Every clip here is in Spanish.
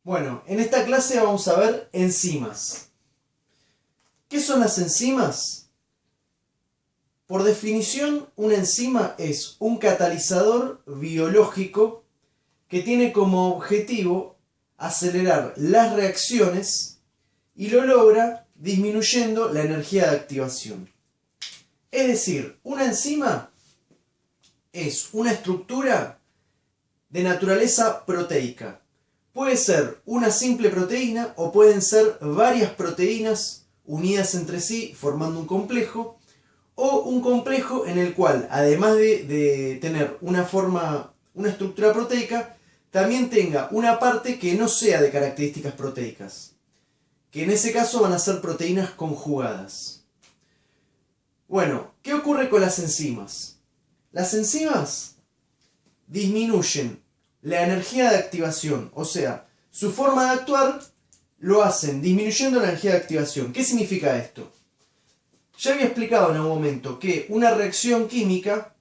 Bueno, en esta clase vamos a ver enzimas. ¿Qué son las enzimas? Por definición, una enzima es un catalizador biológico que tiene como objetivo acelerar las reacciones y lo logra disminuyendo la energía de activación. Es decir, una enzima es una estructura de naturaleza proteica. Puede ser una simple proteína o pueden ser varias proteínas unidas entre sí formando un complejo, o un complejo en el cual, además de tener una estructura proteica, también tenga una parte que no sea de características proteicas, que en ese caso van a ser proteínas conjugadas. Bueno, ¿qué ocurre con las enzimas? Las enzimas disminuyen la energía de activación, o sea, su forma de actuar lo hacen disminuyendo la energía de activación. ¿Qué significa esto? Ya había explicado en algún momento que una reacción química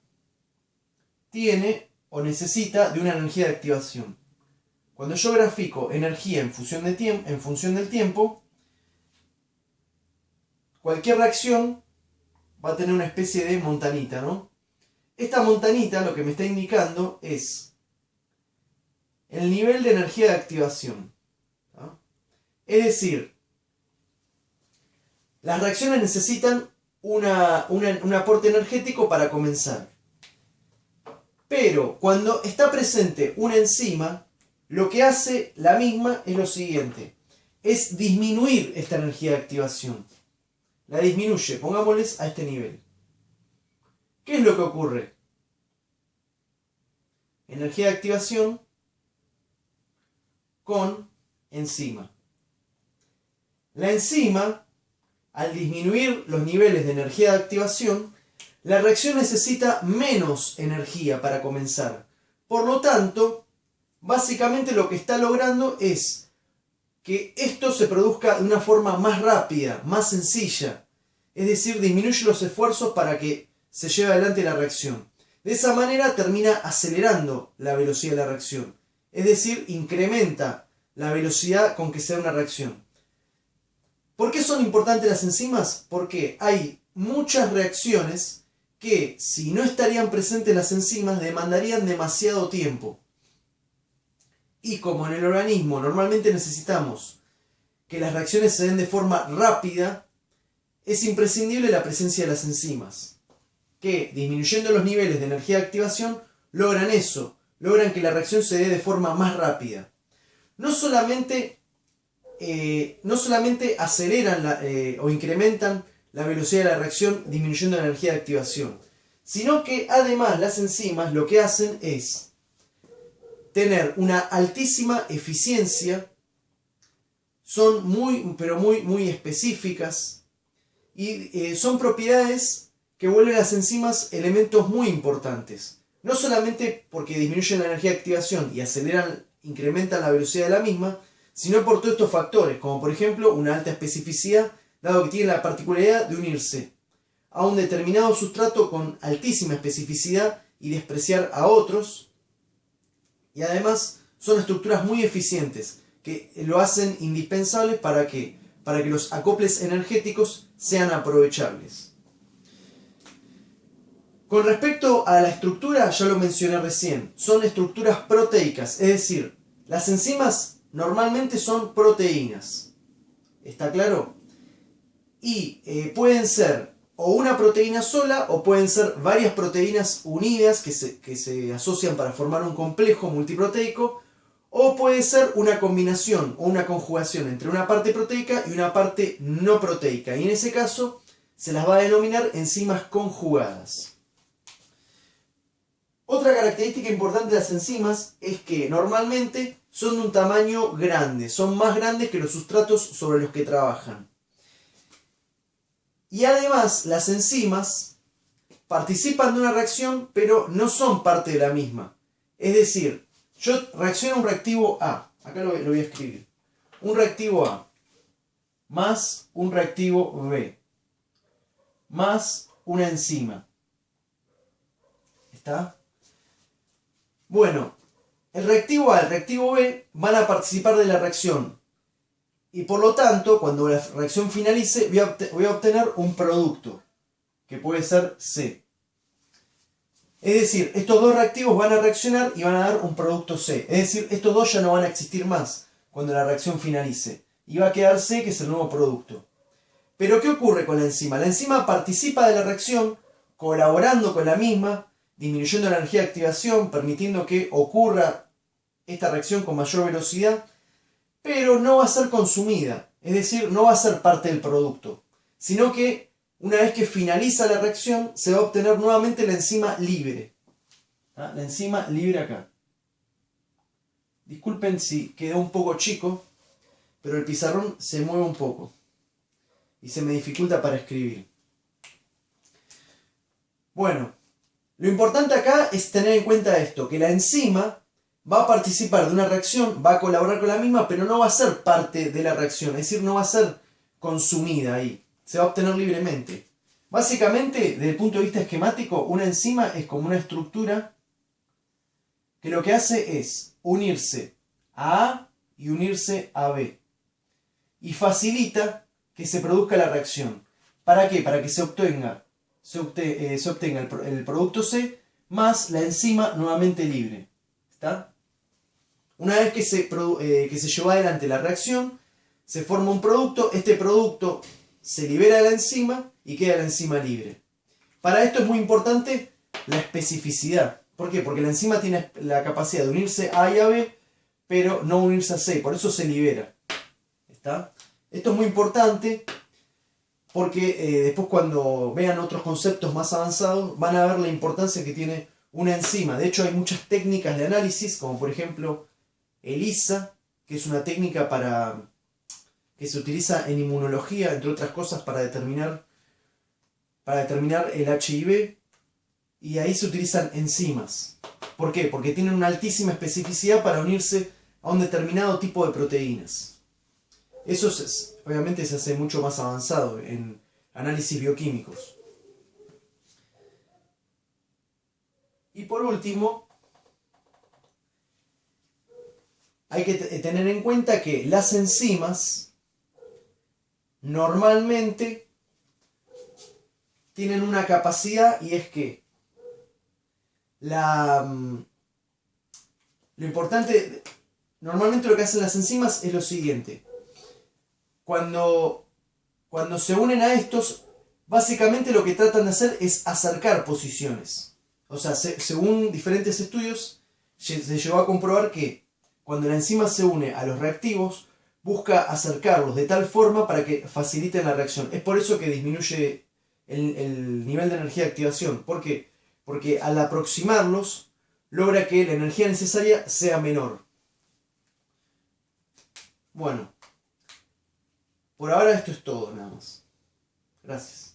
tiene o necesita de una energía de activación. Cuando yo grafico energía en función del tiempo, cualquier reacción va a tener una especie de montanita, ¿no? Esta montanita lo que me está indicando es el nivel de energía de activación, ¿no? Es decir, las reacciones necesitan un aporte energético para comenzar. Pero cuando está presente una enzima, lo que hace la misma es lo siguiente: es disminuir esta energía de activación. La disminuye, pongámosles a este nivel. ¿Qué es lo que ocurre? Energía de activación con enzima. La enzima, al disminuir los niveles de energía de activación, la reacción necesita menos energía para comenzar. Por lo tanto, básicamente lo que está logrando es que esto se produzca de una forma más rápida, más sencilla. Es decir, disminuye los esfuerzos para que se lleve adelante la reacción. De esa manera termina acelerando la velocidad de la reacción. Es decir, incrementa la velocidad con que se da una reacción. ¿Por qué son importantes las enzimas? Porque hay muchas reacciones que, si no estarían presentes las enzimas, demandarían demasiado tiempo. Y como en el organismo normalmente necesitamos que las reacciones se den de forma rápida, es imprescindible la presencia de las enzimas, que disminuyendo los niveles de energía de activación logran eso, logran que la reacción se dé de forma más rápida. No solamente aceleran o incrementan la velocidad de la reacción disminuyendo la energía de activación, sino que además las enzimas lo que hacen es tener una altísima eficiencia, son muy específicas y son propiedades que vuelven a las enzimas elementos muy importantes. No solamente porque disminuyen la energía de activación y incrementan la velocidad de la misma, sino por todos estos factores, como por ejemplo una alta especificidad, dado que tiene la particularidad de unirse a un determinado sustrato con altísima especificidad y despreciar a otros, y además son estructuras muy eficientes que lo hacen indispensable para que los acoples energéticos sean aprovechables. Con respecto a la estructura, ya lo mencioné recién, son estructuras proteicas, es decir, las enzimas normalmente son proteínas. ¿Está claro? Y pueden ser o una proteína sola o pueden ser varias proteínas unidas que se asocian para formar un complejo multiproteico, o puede ser una combinación o una conjugación entre una parte proteica y una parte no proteica. Y en ese caso se las va a denominar enzimas conjugadas. Otra característica importante de las enzimas es que normalmente son de un tamaño grande, son más grandes que los sustratos sobre los que trabajan. Y además las enzimas participan de una reacción, pero no son parte de la misma. Es decir, yo reacciono a un reactivo A, acá lo voy a escribir, un reactivo A, más un reactivo B, más una enzima. ¿Está? Bueno, el reactivo A y el reactivo B van a participar de la reacción. Y por lo tanto, cuando la reacción finalice, voy a obtener un producto, que puede ser C. Es decir, estos dos reactivos van a reaccionar y van a dar un producto C. Es decir, estos dos ya no van a existir más cuando la reacción finalice. Y va a quedar C, que es el nuevo producto. Pero ¿qué ocurre con la enzima? La enzima participa de la reacción, colaborando con la misma, disminuyendo la energía de activación, permitiendo que ocurra esta reacción con mayor velocidad, pero no va a ser consumida, es decir, no va a ser parte del producto, sino que una vez que finaliza la reacción se va a obtener nuevamente la enzima libre. ¿Ah? La enzima libre acá. Disculpen si quedó un poco chico, pero el pizarrón se mueve un poco y se me dificulta para escribir. Bueno, lo importante acá es tener en cuenta esto, que la enzima va a participar de una reacción, va a colaborar con la misma, pero no va a ser parte de la reacción, es decir, no va a ser consumida ahí, se va a obtener libremente. Básicamente, desde el punto de vista esquemático, una enzima es como una estructura que lo que hace es unirse a A y unirse a B. Y facilita que se produzca la reacción. ¿Para qué? Para que se obtenga el producto C más la enzima nuevamente libre. ¿Está? Una vez que se llevó adelante la reacción, se forma un producto, este producto se libera de la enzima y queda la enzima libre. Para esto es muy importante la especificidad. ¿Por qué? Porque la enzima tiene la capacidad de unirse a A y a B, pero no unirse a C, por eso se libera. ¿Está? Esto es muy importante porque después cuando vean otros conceptos más avanzados van a ver la importancia que tiene una enzima. De hecho hay muchas técnicas de análisis, como por ejemplo ELISA, que es una técnica que se utiliza en inmunología, entre otras cosas, para determinar el HIV, y ahí se utilizan enzimas. ¿Por qué? Porque tienen una altísima especificidad para unirse a un determinado tipo de proteínas. Eso obviamente se hace mucho más avanzado en análisis bioquímicos. Y por último, hay que tener en cuenta que las enzimas normalmente tienen una capacidad, y es que lo importante, normalmente lo que hacen las enzimas es lo siguiente. Cuando se unen a estos, básicamente lo que tratan de hacer es acercar posiciones. O sea, según diferentes estudios, se llegó a comprobar que cuando la enzima se une a los reactivos, busca acercarlos de tal forma para que faciliten la reacción. Es por eso que disminuye el nivel de energía de activación. ¿Por qué? Porque al aproximarlos, logra que la energía necesaria sea menor. Bueno, por ahora esto es todo, nada más. Gracias.